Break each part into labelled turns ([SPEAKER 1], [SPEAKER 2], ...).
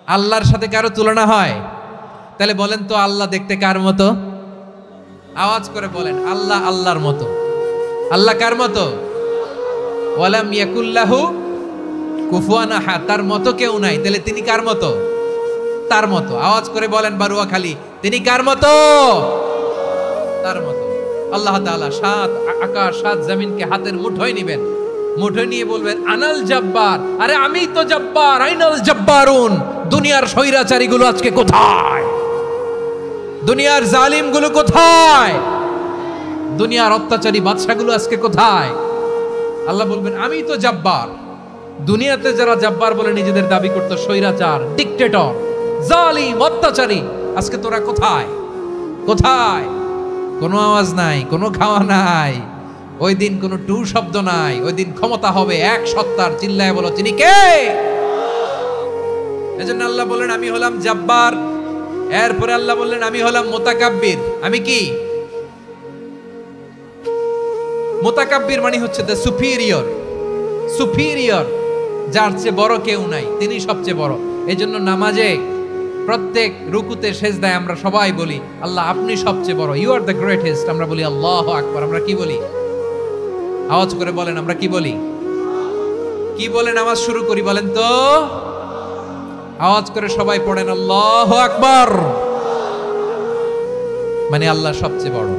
[SPEAKER 1] আল্লাহর সাথে কারো তুলনা হয়? তাহলে বলেন তো আল্লাহ দেখতে কার মতো? আওয়াজ করে বলেন, আল্লাহ আল্লাহর মতো। আল্লাহ কার মতো? ওয়ালাম ইয়াকুল্লাহু কুফুয়ান আহাদ, তার মতো কেউ নাই। তাহলে তিনি কার মতো? তার মতো। আওয়াজ করে বলেন বারুয়াখালী, তিনি কার মতো? তার মতো। আল্লাহ তাআলা সাত আকাশ সাত জমিনকে হাতের মুঠোয় নিবেন, মুঠোয় নিয়ে বলবেন আনাল জব্বার, আরে আমি তো জব্বার, আইনাল জব্বারুন। দুনিয়ার স্বৈরাচারী গুলো আজকে কোথায়? দুনিয়ার জালিম গুলো কোথায়? দুনিয়ার অত্যাচারী বাদশাগুলো আজকে কোথায়? আল্লাহ বলবেন আমি তো জব্বার। দুনিয়াতে যারা জব্বার বলে নিজেদের দাবি করত, স্বৈরাচার, ডিক্টেটর, জালিম, অত্যাচারী, আজকে তোরা কোথায়? কোথায়? কোনো আওয়াজ নাই, কোনো খাওয়া নাই, ওই দিন কোনো টু শব্দ নাই। ওই দিন ক্ষমতা হবে এক সত্তার। চিল্লায় বলো তিনি কে? এজন্য আল্লাহ বললেন আমি হলাম জব্বার। এরপরে আল্লাহ বললেন আমি হলাম মুতাকাব্বির। আমি কি? মুতাকাব্বির মানে হচ্ছে দ্য সুপিরিয়র। সুপিরিয়র, যার চেয়ে বড় কেউ নাই, তিনি সবচেয়ে বড়। এজন্য নামাজে প্রত্যেক রুকুতে সেজদায় আমরা সবাই বলি আল্লাহ আপনি সবচেয়ে বড়, ইউ আর দ্য গ্রেটেস্ট। আমরা বলি আল্লাহু আকবার। আমরা কি বলি? আওয়াজ করে বলেন, আমরা কি বলি? কি বলে নামাজ শুরু করি বলেন তো? আওয়াজ করে সবাই পড়েন আল্লাহু আকবার। মানে আল্লাহ সবচেয়ে বড়।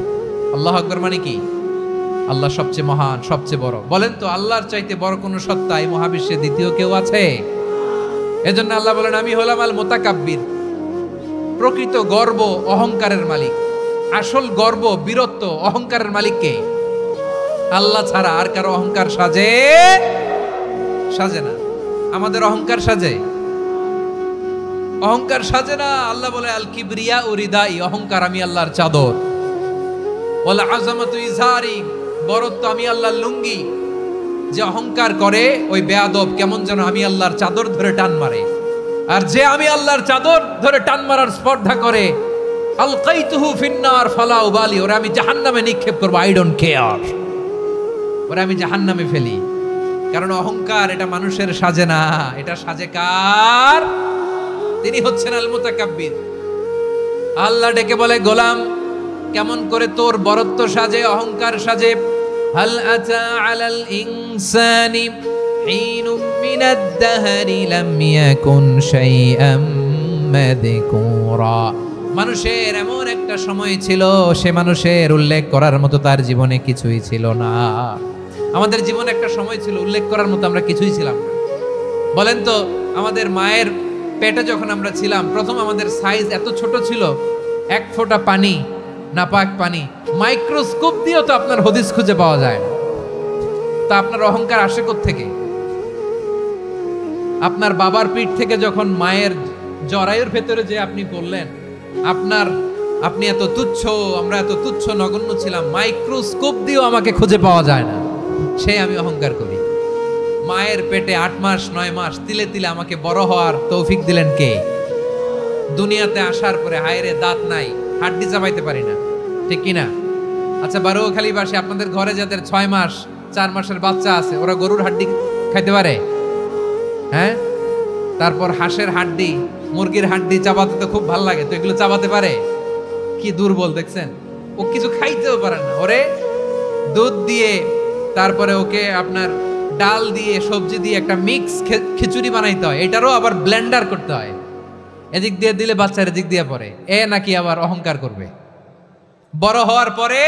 [SPEAKER 1] আল্লাহু আকবার মানে কি? আল্লাহ সবচেয়ে মহান, সবচেয়ে বড়। বলেন তো আল্লাহর চাইতে বড় কোন সত্তা এই মহাবিশ্বে দ্বিতীয় কেউ আছে? এজন্য আল্লাহ বলেন আমি হলাম আল মুতাকাব্বির। প্রকৃত গর্ব অহংকারের মালিক। আসল গর্ব, বীরত্ব, অহংকারের মালিক কে? আল্লাহ ছাড়া আর কারো অহংকার সাজে? সাজে না। আমাদের অহংকার সাজে? অহংকার সাজে না। আল্লাহ বলে আল কিবরিয়া উরিদাই, অহংকার আমি আল্লাহর চাদর। ওয়াল আযামাতু ইজারি, বরত্ব আমি আল্লাহর লুঙ্গি। যে অহংকার করে ওই বেয়াদব কেমন যেন আমি আল্লাহর চাদর ধরে টান মারে। আর যে আমি আল্লাহর চাদর ধরে টান মারার স্পর্ধা করে আলকাইতুহু ফিন্নার ফালা উবালি, ওরে আমি জাহান্নামে নিক্ষেপ করব, আই ডোন্ট কেয়ার। ওরে আমি জাহান্নামে ফেলি। কারণ অহংকার এটা মানুষের সাজে না, এটা সাজে কার? তিনি হচ্ছেন আল মুতাকাব্বির। আল্লাহ ডেকে বলে গোলাম কেমন করে তোর বরত্ব সাজে, অহংকার সাজে? হাল আতা আলাল ইনসানি হিনুম মিনাদ দাহরি লাম ইয়াকুন শাইআম মাযকুরা। মানুষের এমন একটা সময় ছিল, সে মানুষের উল্লেখ করার মতো তার জীবনে কিছুই ছিল না। আমাদের জীবনে একটা সময় ছিল উল্লেখ করার মতো আমরা কিছুই ছিলাম না। বলেন তো আমাদের মায়ের পেটে যখন আমরা ছিলাম, প্রথম আমাদের সাইজ এত ছোট ছিল, এক ফোঁটা পানি, নাপাক পানি, মাইক্রোস্কোপ দিয়েও তো আপনার হদিস খুঁজে পাওয়া যায় না। তা আপনার অহংকার আসে কোত্থেকে? আপনার বাবার পিঠ থেকে যখন মায়ের জরায়ুর ভেতরে যে আপনি বললেন আপনি এত তুচ্ছ, আমরা এত তুচ্ছ নগণ্য ছিলাম, মাইক্রোস্কোপ দিয়েও আমাকে খুঁজে পাওয়া যায় না, সে আমি অহংকার করি। মায়ের পেটে 8 মাস 9 মাস তিলে তিলে আমাকে বড় হওয়ার তৌফিক দিলেন কে? দুনিয়াতে আসার পরে হায়রে দাঁত নাই, হাড্ডি চাবাইতে পারি না, ঠিক কিনা? আচ্ছা বারুয়াখালীবাসী, আপনাদের ঘরে যাদের 6 মাস 4 মাসের বাচ্চা আছে, ওরা গরুর হাড্ডি খাইতে পারে? হ্যাঁ। তারপর হাঁসের হাড্ডি, মুরগির হাড্ডি চাবাতে তো খুব ভালো লাগে, তো এগুলো চাবাতে পারে? কি দুর্বল দেখছেন, ও কিছু খাইতেও পারে না। ওরে দুধ দিয়ে, তারপরে ওকে আপনার ডাল দিয়ে, সবজি দিয়ে একটা মিক্স খিচুড়ি বানাইতে হয়, এটারও আবার ব্লেন্ডার করতে হয়। এদিক দিয়ে দিলে বাচ্চার এদিক দিয়ে পড়ে, এ নাকি আবার অহংকার করবে। বড় হওয়ার পরে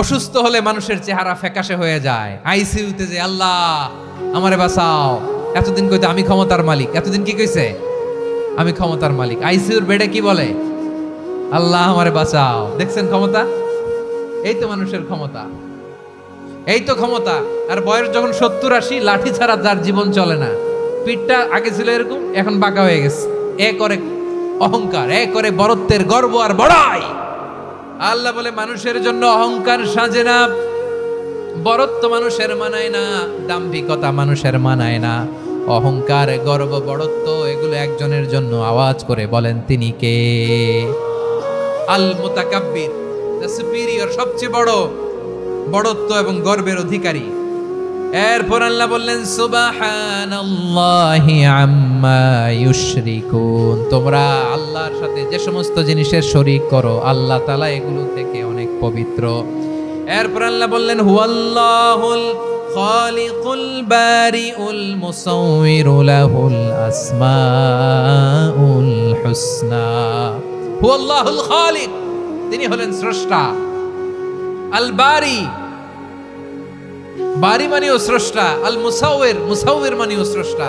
[SPEAKER 1] অসুস্থ হলে মানুষের চেহারা ফ্যাকাশে হয়ে যায়, আইসিইউতে যে আল্লাহ আমারে বাঁচাও। এতদিন কইতে আমি ক্ষমতার মালিক, এতদিন কি কইছে? আমি ক্ষমতার মালিক। আইসিইউর বেডে কি বলে? আল্লাহ আমারে বাঁচাও। দেখছেন ক্ষমতা? এই তো মানুষের ক্ষমতা, এই তো ক্ষমতা। আর বয়স যখন 70-80, লাঠি ছাড়া যার জীবন চলে না। পিঠটা আগে ছিল এরকম, এখন বাঁকা হয়ে গেছে। এ করে অহংকার, এ করে বরত্বের গর্ব আর বড়াই। আল্লাহ বলে মানুষের জন্য অহংকার সাজে না, বরত্ব মানুষের মানায় না, দাম্ভিকতা মানুষের মানায় না। অহংকার, গর্ব, বড়ত্ব এগুলো একজনের জন্য। আওয়াজ করে বলেন তিনি কে? আল মুতাকাব্বির, দ্য সুপিরিয়র, সবচেয়ে বড়, বড়ত্ব এবং গর্বের অধিকারী। এরপর আল্লাহ বললেন সুবহানাল্লাহি আম্মা ইউশরিকুন, তোমরা আল্লাহর সাথে যে সমস্ত জিনিসের শরীক করো আল্লাহ তাআলা এগুলো থেকে অনেক পবিত্র। এরপর আল্লাহ বললেন হুয়াল্লাহুল খালিকুল বারিউল মুসাউবিরু লাহুল আসমাউল হুসনা। হুয়াল্লাহুল খালিক, তিনি হলেন স্রষ্টা। আল বারি, বারি মানেও স্রষ্টা। আল মুসাউবির, মুসাউবির মানেও স্রষ্টা।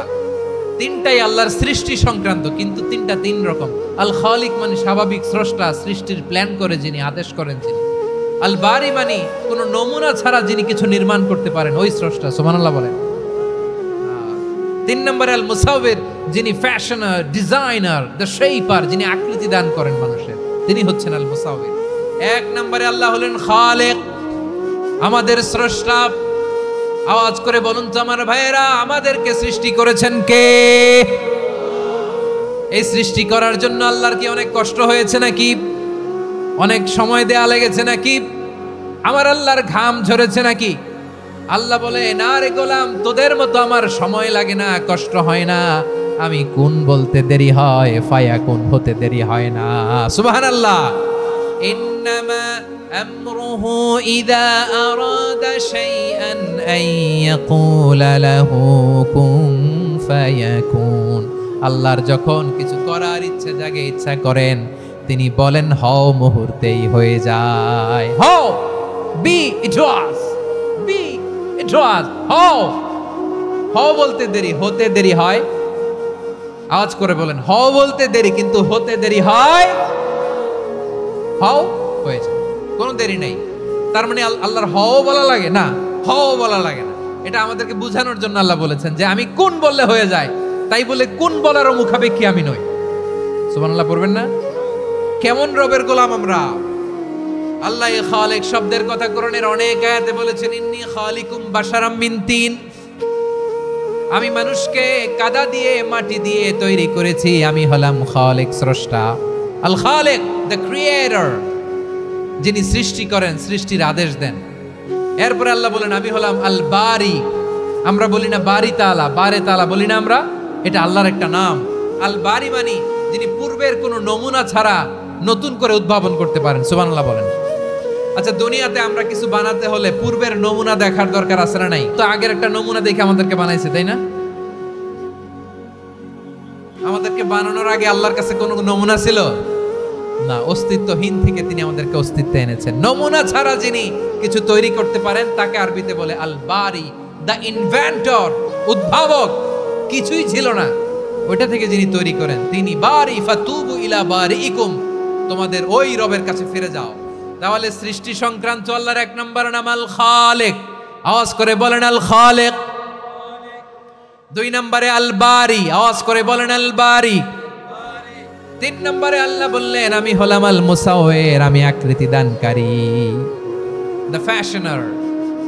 [SPEAKER 1] তিনটাই আল্লাহর সৃষ্টি সংক্রান্ত, কিন্তু তিনটা তিন রকম। আল খালিক মানে স্বাভাবিক স্রষ্টা, সৃষ্টির প্ল্যান করে যিনি, আদেশ করেন যিনি। আল বারি মানে কোন নমুনা ছাড়া যিনি কিছু নির্মাণ করতে পারেন, ওই স্রষ্টা। সুবহানাল্লাহ বলেন। তিন নম্বরে আল মুসাউবির, যিনি ফ্যাশনার, ডিজাইনার, দ্য শেপার, যিনি আকৃতি দান করেন মানুষের, তিনি হচ্ছেন আল মুসাউবির। এক নম্বরে আল্লাহ হলেন খালেক, আমাদের স্রষ্টা। আওয়াজ করে বলুন তো আমার ভাইয়েরা, আমাদেরকে সৃষ্টি করেছেন কে? এই সৃষ্টি করার জন্য আল্লাহর কি অনেক কষ্ট হয়েছে নাকি? অনেক সময় দেয়া লেগেছে নাকি? আমার আল্লাহর ঘাম ঝরেছে নাকি? আল্লাহ বলে, না রে গোলাম, তোদের মতো আমার সময় লাগে না, কষ্ট হয় না। আমি কোন বলতে দেরি হয়, ফায়াকুন হতে দেরি হয় না। সুবহানাল্লাহ। ইন্নামা আমরুহু ইযা আরাদা শাইআন আন ইয়াকুলা লাহু কুন ফায়াকুন। আল্লাহর যখন কিছু করার ইচ্ছা জাগে, ইচ্ছা করেন, তিনি বলেন হও, মুহূর্তেই হয়ে যায়। হও, বি ইট ওয়াজ, বি ইট ওয়াজ। হও, হও বলতে দেরি, হতে দেরি হয়। আওয়াজ করে বলেন, হও বলতে দেরি, কিন্তু হতে দেরি হয়। হও হয়ে যায়, কোনো দেরি নেই। তার মানে আল্লাহর হও বলা লাগে না, হও বলা লাগে না। এটা আমাদেরকে বোঝানোর জন্য আল্লাহ বলেছেন যে আমি কোন বললে হয়ে যায়, তাই বলে কোন বলারও মুখাপেক্ষী আমি নই। সুবহানাল্লাহ পড়বেন না? কেমন রবের গোলাম আমরা। আল্লাহ খালিক শব্দের কথা কোরআনের অনেক আয়াতে বলেছেন, ইন্নী খালিকুম বাশারাম মিন তিন, আমি মানুষকে কাদা দিয়ে, মাটি দিয়ে তৈরি করেছি। আমি হলাম খালিক, স্রষ্টা। আল খালিক, দ্য ক্রিয়েটর, যিনি সৃষ্টি করেন, সৃষ্টির আদেশ দেন। এরপরে আল্লাহ বলেন আমি হলাম আল বারি। আমরা বলি না বারি তাআলা, বারে তাআলা বলি না আমরা, এটা আল্লাহর একটা নাম। আল বারি মানে যিনি পূর্বের কোনো নমুনা ছাড়া নতুন করে উদ্ভাবন করতে পারেন। সুবহানাল্লাহ বলেন। আচ্ছা, দুনিয়াতে আমরা কিছু বানাতে হলে পূর্বের নমুনা দেখার দরকার আছে না নাই? তো আগের একটা নমুনা দেখে আমাদেরকে বানাইছে, তাই না? আমাদেরকে বানানোর আগে আল্লাহর কাছে কোনো নমুনা ছিল না, অস্তিত্বহীন থেকে তিনি আমাদেরকে অস্তিত্বে এনেছেন। নমুনা ছাড়া যিনি কিছু তৈরি করতে পারেন তাকে আরবিতে বলে আল বারি, দ্য ইনভেন্টর, উদ্ভাবক। কিছুই ছিল না, ওইটা থেকে যিনি তৈরি করেন তিনি বারি। ফাতুবু ইলা বারিইকুম, তোমাদের ওই রবের কাছে ফিরে যাও। তাহলে সৃষ্টি সংক্রান্ত আল্লাহর এক নম্বর নাম আল খালিক। আওয়াজ করে বলেন আল খালিক। দুই নম্বরে আল বারি, আওয়াজ করে বলেন আল বারি। তিন নম্বরে আল্লাহ বললেন আমি হলাম আল মুসাউবির, আমি আকৃতি দানকারী, the fashioner,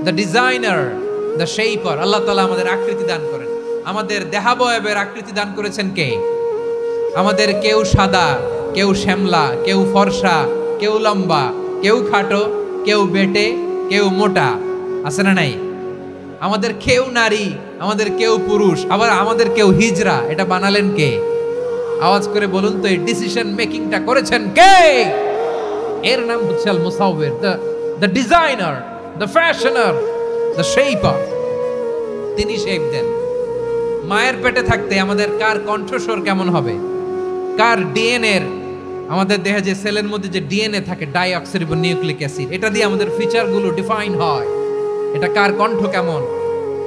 [SPEAKER 1] the designer, the shaper. আল্লাহ তাআলা আমাদের আকৃতি দান করেন। আমাদের দেহাবয়বের আকৃতি দান করেছেন কে? আমাদের কেউ সাদা, কেউ শ্যামলা, কেউ ফর্সা, কেউ লম্বা, কেউ খাটো, কেউ বেটে, কেউ মোটা, আছে না নাই? আমাদের কেউ নারী, আমাদের কেউ পুরুষ, আবার আমাদের কেউ হিজড়া। এটা বানালেন কে? আওয়াজ করে বলুন তো, এই ডিসিশন মেকিংটা করেছেন কে? এর নাম হচ্ছে আল মুসাউবির, the designer, the fashioner, the shaper. তিনি শেপ দেন। মায়ের পেটে থাকতে আমাদের কার কণ্ঠস্বর কেমন হবে, কার ডিএনএ, আমাদের দেহে যে সেলের মধ্যে যে ডিএনএ থাকে, ডাইঅক্সিরিবো নিউক্লিক অ্যাসিড, এটা দিয়ে আমাদের ফিচারগুলো ডিফাইন হয়। এটা কার কণ্ঠ কেমন,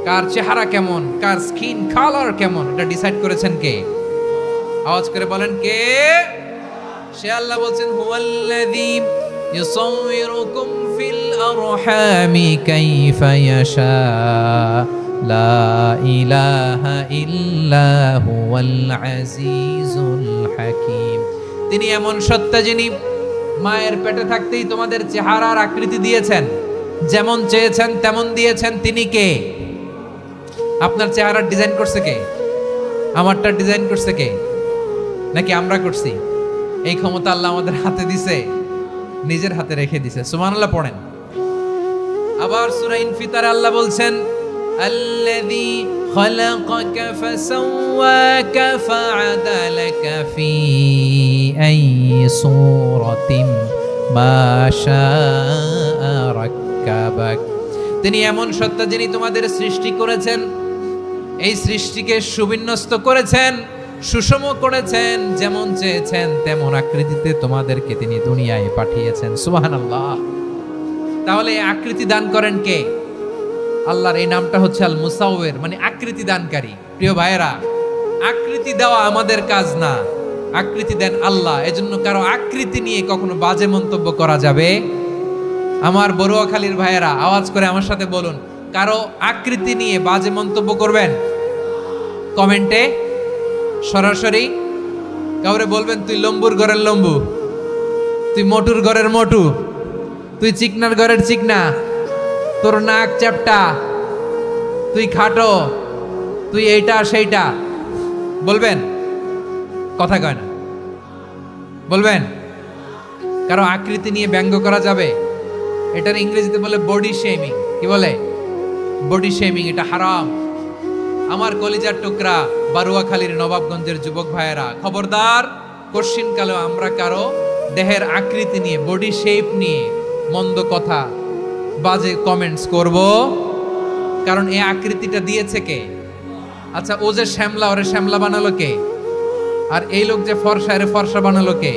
[SPEAKER 1] কার চেহারা কেমন, কার স্কিন কালার কেমন, এটা ডিসাইড করেছেন কে? আওয়াজ করে বলেন কে? সে আল্লাহ বলছেন হুয়াল্লাযী ইউসাউবিরুকুম ফিল আরহামি কাইফা ইয়াশা লা ইলাহা ইল্লা হুয়াল আজিজুল হাকীম। তিনি এমন সত্তা যিনি মায়ের পেটে থাকতেই তোমাদের চেহারার আকৃতি দিয়েছেন, যেমন চেয়েছেন তেমন দিয়েছেন। তিনি কে? আপনার চেহারার ডিজাইন করছে কে? আমারটা ডিজাইন করছে কে? নাকি আমরা করছি? এই ক্ষমতা আল্লাহ আমাদের হাতে দিছে, নিজের হাতে রেখে দিছে। সুবহানাল্লাহ পড়েন। আবার সূরা ইনফিতারে আল্লাহ বলছেন আল্লাযী খালাকাকা ফাসাওয়াকা ফাআদালাকা ফি আইয়ি সূরাতিন মা শাআ রাক্কাবাক। তিনি এমন সত্তা যিনি তোমাদের সৃষ্টি করেছেন, এই সৃষ্টিকে সুবিন্যস্ত করেছেন, সুষম করেছেন, যেমন চেয়েছেন তেমন আকৃতিতে তোমাদেরকে তিনি দুনিয়ায় পাঠিয়েছেন। সুবহানাল্লাহ। তাহলে আকৃতি দান করেন কে? আল্লাহর এই নামটা হচ্ছে আল মুসাওয়ির, মানে আকৃতি দানকারী। প্রিয় ভাইয়েরা, আকৃতি দেওয়া আমাদের কাজ না, আকৃতি দেন আল্লাহ। এজন্য কারো আকৃতি নিয়ে কখনো বাজে মন্তব্য করা যাবে। আমার বড়ুয়াখালীর ভাইয়েরা আওয়াজ করে আমার সাথে বলুন, কারো আকৃতি নিয়ে বাজে মন্তব্য করবেন? কমেন্টে সরাসরি কাউরে বলবেন তুই লম্বুর ঘরের লম্বু, তুই মোটুর ঘরের মোটু, তুই চিকনার ঘরের চিকনা, তোর নাক চ্যাপটা, তুই খাটো, তুই এইটা সেইটা বলবেন? কথা কয় না, বলবেন? কারো আকৃতি নিয়ে ব্যঙ্গ করা যাবে? এটার ইংরেজিতে বলে বডি শেমিং। কি বলে? Body shaming. এটা হারাম। আমার কলিজার টুকরা বারুয়াখালীর নবাবগঞ্জের যুবক ভাইয়েরা, খবরদার, কোশ্চিনকালেও আমরা কারো দেহের আকৃতি নিয়ে, বডি শেপ নিয়ে মন্দ কথা, বাজে কমেন্টস করব। কারণ এই আকৃতিটা দিয়েছে কে? আচ্ছা, ও যে শ্যামলা, ওরে শ্যামলা বানালো কে? আর এই লোক যে ফর্সা, এরে ফর্সা বানালো কে?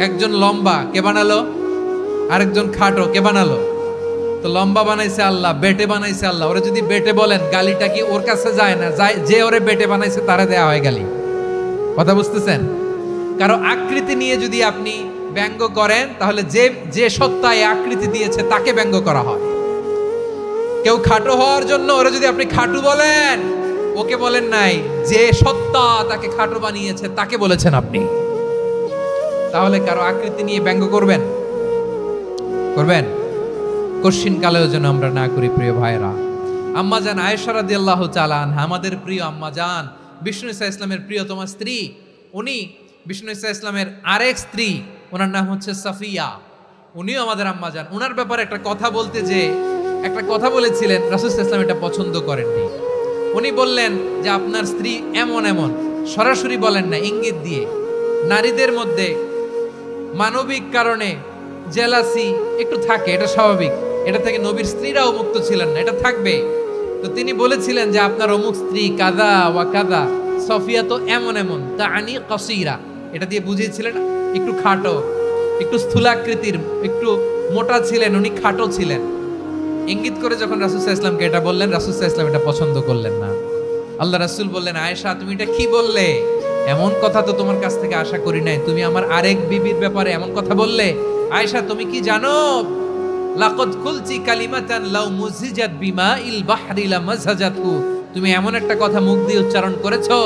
[SPEAKER 1] একজন লম্বা, কে বানালো? আরেকজন খাটো, কে বানালো? তো লম্বা বানাইছে আল্লাহ, বেটে বানাইছে আল্লাহ। ওরে যদি বেটে বলেন, গালিটা কি ওর কাছে যায় না? যায়। যে ওরে বেটে বানাইছে তারে দেয়া হয় গালি। কথা বুঝতেছেন? কারো আকৃতি নিয়ে যদি আপনি ব্যঙ্গ করেন, তাহলে যে যে সত্তা এই আকৃতি দিয়েছে তাকে ব্যঙ্গ করা হয়। কেউ খাটো হওয়ার জন্য ওরে যদি আপনি খাটু বলেন, ওকে বলেন নাই, যে সত্তা তাকে খাটো বানিয়েছে তাকে বলেছেন আপনি। তাহলে কারো আকৃতি নিয়ে ব্যঙ্গ করবেন? করবেন? কোশ্চিন কালেও যেন আমরা না করি। প্রিয় ভাইরা, আম্মাজান আয়েশা রাদিয়াল্লাহু তাআলা আনহা, আমাদের প্রিয় আম্মাজান, বিষ্ণু ইসা ইসলামের প্রিয়তমা স্ত্রী, উনি বিষ্ণু ইসা ইসলামের আরেক স্ত্রী, ওনার নাম হচ্ছে সাফিয়া, উনিও আমাদের আম্মাজান। ওনার ব্যাপারে একটা কথা বলতে যে একটা কথা বলেছিলেন, রাসূল সাল্লাল্লাহু আলাইহি ওয়াসাল্লাম এটা পছন্দ করেননি। উনি বললেন যে আপনার স্ত্রী এমন এমন, সরাসরি বলেন না, ইঙ্গিত দিয়ে। নারীদের মধ্যে মানবিক কারণে জেলাসি একটু থাকে, এটা স্বাভাবিক। এটা থেকে নবীর স্ত্রীরাও মুক্ত ছিলেন না, এটা থাকবে। তো তিনি বলেছিলেন যে আপনার অমুক স্ত্রী কাদা ওয়া কাদা, সফিয়া তো এমন এমন, তা আনি কাসীরা, এটা দিয়ে বুঝিয়েছিলেন একটু খাটো, একটু স্থূলাকৃতির, একটু মোটা ছিলেন, উনি খাটো ছিলেন। ইঙ্গিত করে যখন রাসূল সাল্লাল্লাহু আলাইহি ওয়াসাল্লামকে এটা বললেন, রাসূল সাল্লাল্লাহু আলাইহি ওয়াসাল্লাম এটা পছন্দ করলেন না। আল্লাহ রাসূল বললেন, আয়েশা তুমি এটা কি বললে? এমন কথা তো তোমার কাছ থেকে আশা করি নাই। তুমি আমার আরেক বিবির ব্যাপারে এমন কথা বললে। আয়েশা, তুমি কি জানো, লাকাদ কুলতি কালিমাতান লাউ মুজিজাত বিমাইল বাহরি লামাজাজাতহু, তুমি এমন একটা কথা মুখ দিয়ে উচ্চারণ করেছো,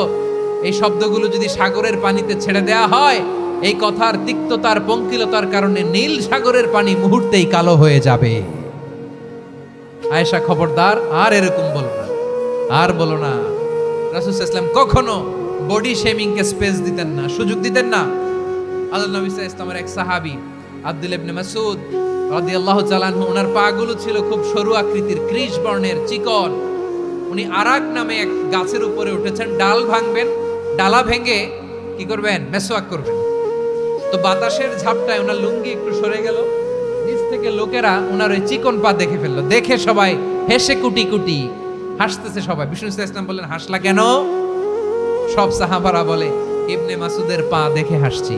[SPEAKER 1] এই শব্দগুলো যদি সাগরের পানিতে ছেড়ে দেয়া হয়, এই কথার তিক্ততার, পঙ্কিলতার কারণে নীল সাগরের পানি মুহূর্তেই কালো হয়ে যাবে। আয়েশা, খবরদার, আর এরকম বলো না, আর বলো না। রাসূল সাল্লাল্লাহু আলাইহি ওয়াসাল্লাম কখনো বডি শেমিং কে স্পেস দিতেন না, সুযোগ দিতেন না। আল্লাহ নবী সাল্লাল্লাহু আলাইহি ওয়াসাল্লামের এক সাহাবী আব্দুল্লাহ ইবনে মাসউদ রাদিয়াল্লাহু তাআলা আনহু, ওনার পাগুলো ছিল খুব সরু আকৃতির, কৃশ বর্ণের, চিকন। উনি আরাক নামে এক গাছের উপরে উঠেছেন, ডাল ভাঙবেন, ডালা ভেঙে কি করবেন? মেসওয়াক করবেন। তো বাতাসের ঝাপটায় ওনার লুঙ্গি একটু সরে গেল, নিচ থেকে লোকেরা ওনার ওই চিকন পা দেখে ফেললো। দেখে সবাই হেসে কুটি কুটি হাসতেছে সবাই। বিষ্ণু ইসা ইসলাম বললেন, হাসলা কেন? সব সাহাবারা বলে, ইবনে মাসুদের পা দেখে হাসছি।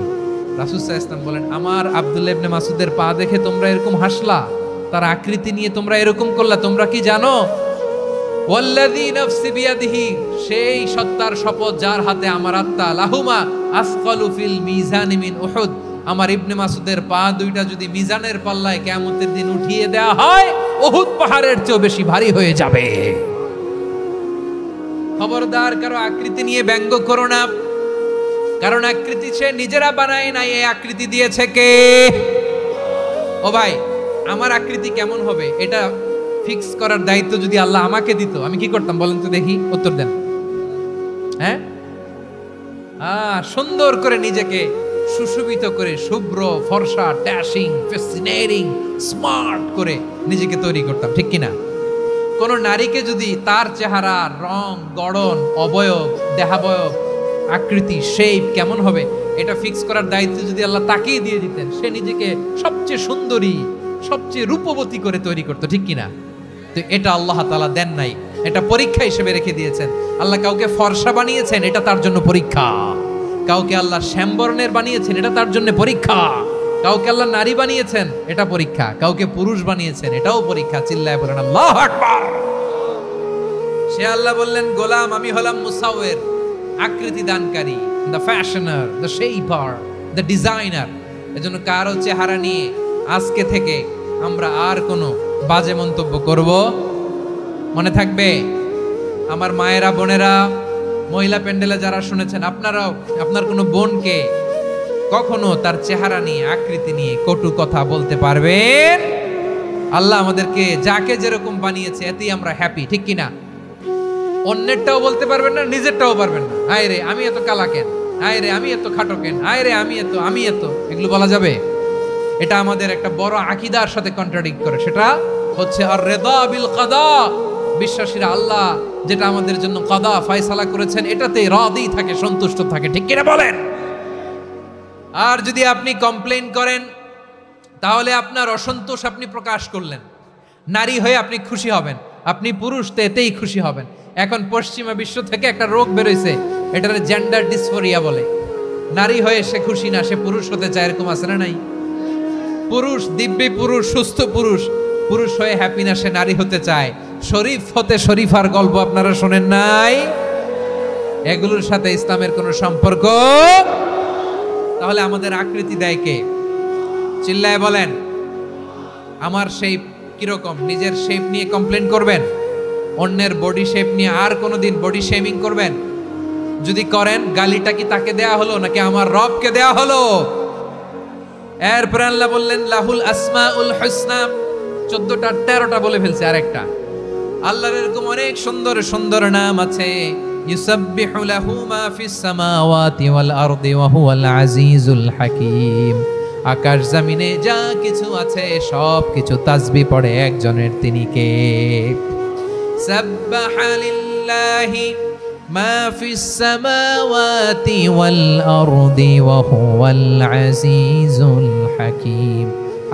[SPEAKER 1] রাসূল সাল্লাল্লাহু আলাইহি ওয়াসাল্লাম বলেন, আমার আব্দুল্লাহ ইবনে মাসুদের পা দেখে তোমরা এরকম হাসলা, তার আকৃতি নিয়ে তোমরা এরকম করলা, তোমরা কি জানো? ওয়াল্লাযী নাফসি বিয়াদিহি, সেই সত্তার শপথ যার হাতে আমার আত্মা, লাহুমা আসকালু ফিল মিজানি মিন উহুদ, আমার ইবনে মাসুদের পা দুইটা যদি মিজানের পাল্লায় কিয়ামতের দিন উঠিয়ে দেয়া হয়, উহুদ পাহাড়ের চেয়েও বেশি ভারী হয়ে যাবে। খবরদার, কারো আকৃতি নিয়ে ব্যঙ্গ করো না, কারণ আকৃতি সে নিজেরা বানায় নাই, এই আকৃতি দিয়েছে কে? ও ভাই, আমার আকৃতি কেমন হবে এটা ফিক্স করার দায়িত্ব যদি আল্লাহ আমাকে দিত, আমি কি করতাম বলেন তো দেখি, উত্তর দেন। হ্যাঁ, সুন্দর করে নিজেকে সুশোভিত করে, শুভ্র, ফর্সা, ড্যাশিং, ফ্যাসিনেটিং, স্মার্ট করে নিজেকে তৈরি করতাম, ঠিক কিনা? কোন নারীকে যদি তার চেহারা, রং, গড়ন, অবয়ব, দেহাবয়ব, আকৃতি, শেপ কেমন হবে এটা ফিক্স করার দায়িত্ব যদি আল্লাহ তাকেই দিয়ে দিতেন, সে নিজেকে সবচেয়ে সুন্দরী, সবচেয়ে রূপবতী করে তৈরি করতো, ঠিক কিনা? তো এটা আল্লাহ তাআলা দেন নাই, এটা পরীক্ষা হিসেবে রেখে দিয়েছেন। আল্লাহ কাউকে ফর্সা বানিয়েছেন, এটা তার জন্য পরীক্ষা। কাউকে আল্লাহ শ্যামবর্ণের বানিয়েছেন, এটা তার জন্য পরীক্ষা। কাউকে আল্লাহ নারী বানিয়েছেন, এটা পরীক্ষা। কাউকে পুরুষ বানিয়েছেন, এটাও পরীক্ষা। চিল্লায় বলেন আল্লাহু আকবার। সে আল্লাহ বললেন, গোলাম আমি হলাম মুসাওয়ির, আকৃতি দানকারী, the fashioner, the shaper, the designer. এজন্য কারো চেহারা নিয়ে আজকে থেকে আমরা আর কোনো বাজে মন্তব্য করব মনে থাকবে। আমার মায়েরা, বোনেরা, মহিলা প্যান্ডেলে যারা শুনেছেন, আপনারাও আপনার কোনো বোনকে কখনো তার চেহারা নিয়ে, আকৃতি নিয়ে কটু কথা বলতে পারবেন? আল্লাহ আমাদেরকে যাকে যেরকম বানিয়েছে এতেই আমরা হ্যাপি, ঠিক কিনা? অন্যেরটাও বলতে পারবেন না, নিজেরটাও পারবেন না। আয় রে আমি এত কালা কেন, আয় রে আমি এত খাটো কেন, আয় রে আমি এত, এগুলো বলা যাবে? এটা আমাদের একটা বড় আকীদার সাথে কন্ট্রাডিক্ট করে। সেটা হচ্ছে আর রিদা বিল কাদা। বিশ্বাসীরা আল্লাহ যেটা আমাদের জন্য কাদা ফয়সালা করেছেন এটাতে রাদি থাকে, সন্তুষ্ট থাকে, ঠিক কিনা বলেন? আর যদি আপনি কমপ্লেইন করেন তাহলে আপনার অসন্তোষ আপনি প্রকাশ করলেন। নারী হয়ে আপনি খুশি হবেন, আপনি পুরুষ তো এতেই খুশি হবেন। এখন পশ্চিমা বিশ্ব থেকে একটা রোগ বেরোইছে, এটার জেন্ডার ডিসফোরিয়া বলে। নারী হয়ে সে খুশি না, সে পুরুষ হতে চায়, এরকম আছে না নাই? পুরুষ, দিব্যি পুরুষ, সুস্থ পুরুষ, পুরুষ হয়ে হ্যাপি না, সে নারী হতে চায়। শরীফ হতে শরীফার গল্প আপনারা শোনেন নাই? এগুলোর সাথে ইসলামের কোনো সম্পর্ক? তাহলে আমাদের আকৃতি দেয় কে? চিল্লায় বলেন। আমার শেপ কিরকম, নিজের শেপ নিয়ে কমপ্লেন করবেন? অন্যের বডি শেপ নিয়ে আর কোনোদিন বডি শেমিং করবেন? যদি করেন, গালিটা কি তাকে দেয়া হলো নাকি আমার রবকে দেয়া হলো? এরপর আল্লাহ বললেন লাহুল আসমাউল হুসনা, 14টা 13টা বলে ফেলছে আরেকটা। আল্লাহর এরকম অনেক সুন্দর সুন্দর নাম আছে। ইউসাব্বিহু লাহু মা ফিস সামাওয়াতি ওয়াল আরদি ওয়া হুয়াল আজিজুল হাকীম। আকাশ জমিনে যা কিছু আছে সব কিছু তাসবিহ পড়ে একজনের, তিনি কে? সাব্বাহা লিল্লাহি মা ফিস সামাওয়াতি ওয়াল আরদি ওয়া হুয়াল আজিজুল হাকীম।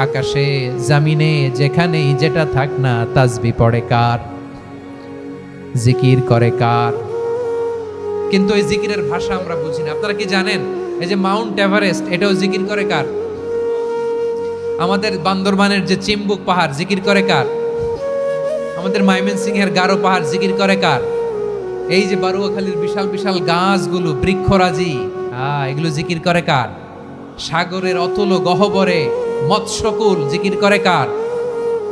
[SPEAKER 1] আকাশে জমিনে যেখানেই যেটা থাক না, তাসবিহ পড়ে কার? জিকির করে কার? কিন্তু এই জিকিরের ভাষা আমরা বুঝি না। আপনারা কি জানেন এই যে মাউন্ট এভারেস্ট, এটাও জিকির করে কার? আমাদের বান্দরবানের যে চিম্বুক পাহাড়, জিকির করে কার? আমাদের ময়মনসিংহের গারো পাহাড়, জিকির করে কার? এই যে বারুয়াখালীর বিশাল বিশাল গাছগুলো, বৃক্ষরাজি, এগুলো জিকির করে কার? সাগরের অতল গহ্বরে মৎস্যকুল, জিকির করে কার?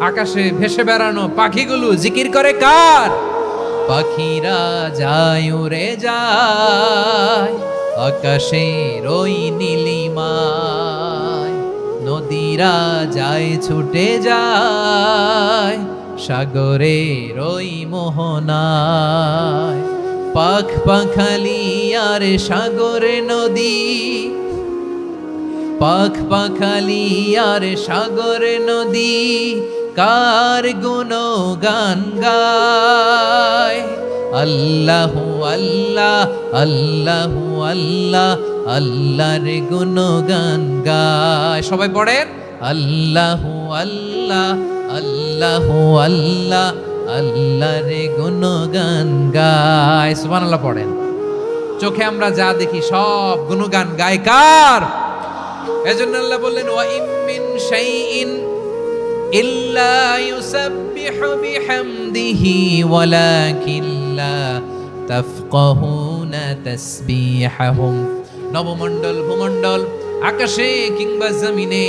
[SPEAKER 1] আকাশে ভেসে বেড়ানো পাখিগুলো, জিকির করে কার? পাখিরা যায় উড়ে যায় আকাশের ওই নীলিমায়, নদীরা যায় ছুটে যায় সাগরের ওই মোহনায়। পাখ পাখালি আর সাগরে নদী, পাখ পাখালি আর সাগরে নদী, কার গুণগান গায়? আল্লাহু আল্লাহ, আল্লাহু আল্লাহ, আল্লাহর গুণগান গায়। সবাই পড়েন আল্লাহু আল্লাহ, আল্লাহু আল্লাহ, আল্লাহর গুণগান গায়। সুবহানাল্লাহ পড়েন। চোখে আমরা যা দেখি সব গুণগান গায় কার? এজন্য আল্লাহ বললেন ওয়া ইম মিন শাইইন ইল্লা ইউসাব্বিহু বিহামদিহি ওয়ালাকিন লা তাফকাহুনা তাসবিহাহুম। নবমণ্ডল, ভূমণ্ডল, আকাশে কিংবা জমিনে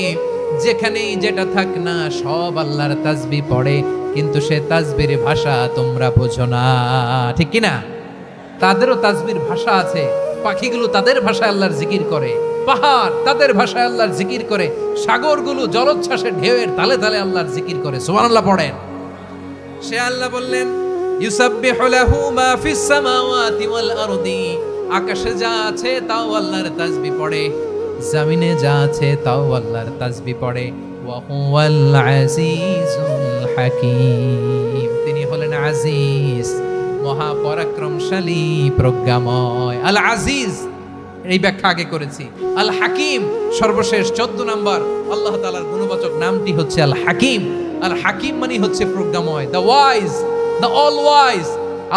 [SPEAKER 1] যেখানেই যেটা থাক না সব আল্লাহর তাসবিহ পড়ে, কিন্তু সে তাসবির ভাষা তোমরা বোঝো না, ঠিক কিনা? তাদেরও তাসবির ভাষা আছে। পাখিগুলো তাদের ভাষায় আল্লাহর জিকির করে, পাহাড় তাদের ভাষায় আল্লাহর জিকির করে, সাগরগুলো জলোচ্ছ্বাসের ঢেউয়ের তালে তালে আল্লাহর জিকির করে। সুবহানাল্লাহ পড়েন। সে আল্লাহ বললেন ইউসাব্বিহু লাহু মা ফিস সামাওয়াতি ওয়াল আরদি। আকাশে যা আছে তাও আল্লাহর তাসবিহ পড়ে, জমিনে যা আছে তাও আল্লাহর তাসবিহ পড়ে। ওয়া হুয়াল আজিজুল হাকীম। তিনি হলেন আজিজ, মহা পরাক্রমশালী, প্রজ্ঞাময়। আল আজিজ এই ব্যাখ্যা আগে করেছি। আল হাকিম সর্বশেষ 14 নম্বর আল্লাহ তাআলার গুণবাচক নামটি হচ্ছে আল হাকিম। আল হাকিম মানে হচ্ছে প্রজ্ঞাময়, the wise, the all wise.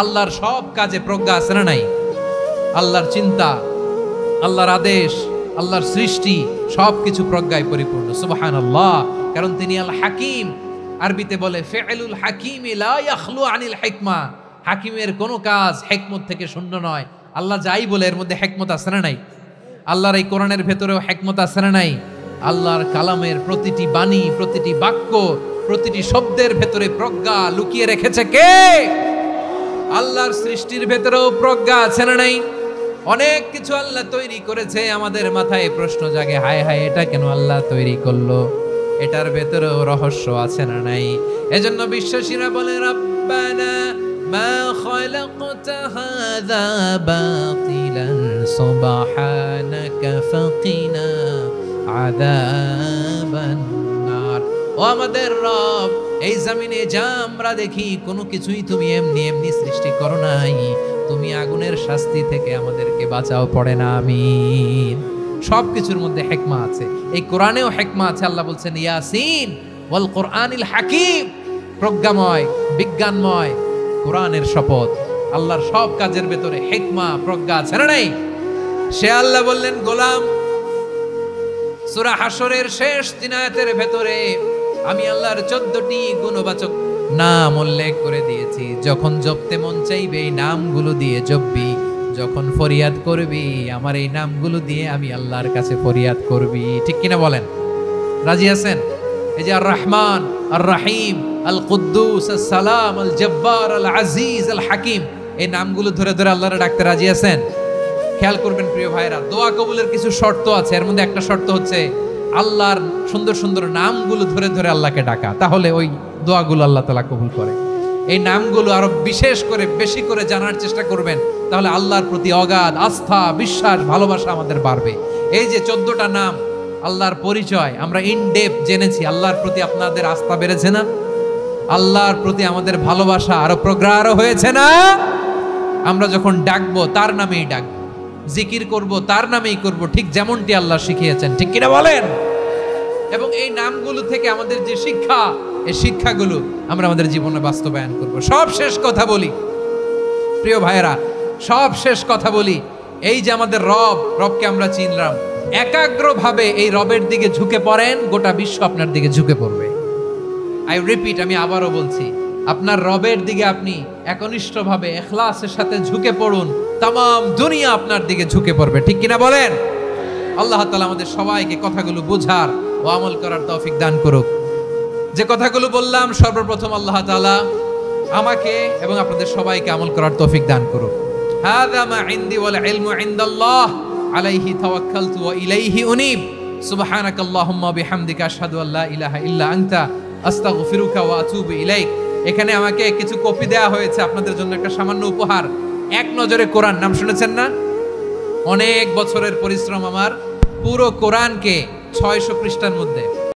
[SPEAKER 1] আল্লাহর সব কাজে প্রজ্ঞা আছে না নাই? আল্লাহর চিন্তা, আল্লাহর আদেশ, আল্লাহর সৃষ্টি সবকিছু প্রজ্ঞায় পরিপূর্ণ। সুবহানাল্লাহ, কারণ তিনি আল হাকিম। আরবিতে বলে ফিআলুল হাকিম লা ইয়াখলু আনিল হিকমা। হাকিমের কোনো কাজ হিকমত থেকে শূন্য নয়। আল্লাহ যাই বলে এর মধ্যে হিকমত আছে না নাই? আল্লাহর এই কোরআনের ভেতরেও হিকমত আছে না নাই? আল্লাহর কালামের প্রতিটি বাণী, প্রতিটি বাক্য, প্রতিটি শব্দের ভেতরে প্রজ্ঞা লুকিয়ে রেখেছে কে? আল্লাহর সৃষ্টির ভেতরেও প্রজ্ঞা আছে না নাই? অনেক কিছু আল্লাহ তৈরি করেছে, আমাদের মাথায় প্রশ্ন জাগে, হায় হায় এটা কেন আল্লাহ তৈরি করলো? এটার ভেতরেও রহস্য আছে না নাই? এজন্য বিশ্বাসীরা বলে রব্বানা মা খালাকতা হাযা বাতিলান সুবহানাকা ফাকিনা আযাবান নার। ও আমাদের রব, এই জমিনে যা আমরা দেখি কোনো কিছুই তুমি এমনি এমনি সৃষ্টি করো নাই, তুমি আগুনের শাস্তি থেকে আমাদেরকে বাঁচাও, পড়ে না আমিন। সব কিছুর মধ্যে হিকমা আছে, এই কোরআনেও হিকমা আছে। আল্লাহ বলছেন ইয়াসিন ওয়াল কোরআনিল হাকিম, প্রজ্ঞাময়, বিজ্ঞানময় কোরআনের শপথ। আল্লাহর সব কাজের ভেতরে হিকমা, প্রজ্ঞা আছে না নাই? সে আল্লাহ বললেন গোলাম, সূরা হাশরের শেষ 3 আয়াতের ভেতরে আমি আল্লাহর 14টি গুণবাচক নাম উল্লেখ করে দিয়েছি। যখন জপতে মন চাইবে এই নামগুলো দিয়ে জপবি, যখন ফরিয়াদ করবি আমার এই নামগুলো দিয়ে আমি আল্লাহর কাছে ফরিয়াদ করবি। ঠিক কিনা বলেন? রাজি আছেন? এই যে আর রহমান, আর রাহিম, আল কুদ্দুস, আস সালাম, আল জব্বার, আল আজিজ, আল হাকিম, এই নামগুলো ধরে ধরে আল্লাহরে ডাকতে রাজি আছেন? খেয়াল করবেন প্রিয় ভাইরা, দোয়া কবুলের কিছু শর্ত আছে। এর মধ্যে একটা শর্ত হচ্ছে আল্লাহর সুন্দর সুন্দর নামগুলো ধরে ধরে আল্লাহকে ডাকা, তাহলে ওই দোয়াগুলো আল্লাহ তাআলা কবুল করে। এই নামগুলো আরো বিশেষ করে বেশি করে জানার চেষ্টা করবেন, তাহলে আল্লাহর প্রতি অগাধ আস্থা, বিশ্বাস, ভালোবাসা আমাদের বাড়বে। এই যে 14টা নাম আল্লাহর পরিচয় আমরা ইন ডেপথ জেনেছি, আল্লাহর প্রতি আপনাদের আস্থা বেড়েছে না? আল্লাহর প্রতি আমাদের ভালোবাসা আরো প্রগাঢ় হয়েছে না? আমরা যখন ডাকবো তার নামেই ডাকবো, জিকির করব তার নামেই করব, ঠিক যেমনটি আল্লাহ শিখিয়েছেন। ঠিক কিনা বলেন? এবং এই নামগুলো থেকে আমাদের যে শিক্ষা, এই শিক্ষাগুলো আমরা আমাদের জীবনে বাস্তবায়ন করব। সব শেষ কথা বলি প্রিয় ভাইয়েরা, সব শেষ কথা বলি, এই যে আমাদের রবকে আমরা চিনলাম, একাগ্রভাবে এই রবের দিকে ঝুঁকে পড়েন, গোটা বিশ্ব আপনার দিকে ঝুঁকে পড়বে। আই রিপিট, আমি আবারও বলছি, আপনার রবের দিকে আপনি একনিষ্ঠভাবে ইখলাসের সাথে ঝুঁকে পড়ুন, তামাম দুনিয়া আপনার দিকে ঝুঁকে পড়বে। ঠিক কিনা বলেন? আল্লাহ তাআলা আমাদের সবাইকে কথাগুলো বোঝার ও আমল করার তৌফিক দান করুক। যে কথাগুলো বললাম, সর্বপ্রথম আল্লাহ তাআলা আমাকে এবং আপনাদের সবাইকে আমল করার তৌফিক দান করুক। হাযা মা ইনদি ওয়াল ইলমু ইনদাল্লাহ আলাইহি তাওয়াক্কালতু ওয়া ইলাইহি উনীব। সুবহানাকাল্লাহুম্মা বিহামদিকা আশহাদু আল্লা ইলাহা ইল্লা আনতা আস্তাগফিরুকা ওয়া আতুবু ইলাইক। এখানে আমাকে কিছু কপি দেয়া হয়েছে আপনাদের জন্য, একটা সামান্য উপহার। এক নজরে কোরআন, নাম শুনেছেন না? অনেক বছরের পরিশ্রম আমার, পুরো কোরআনকে 600 পৃষ্ঠার মধ্যে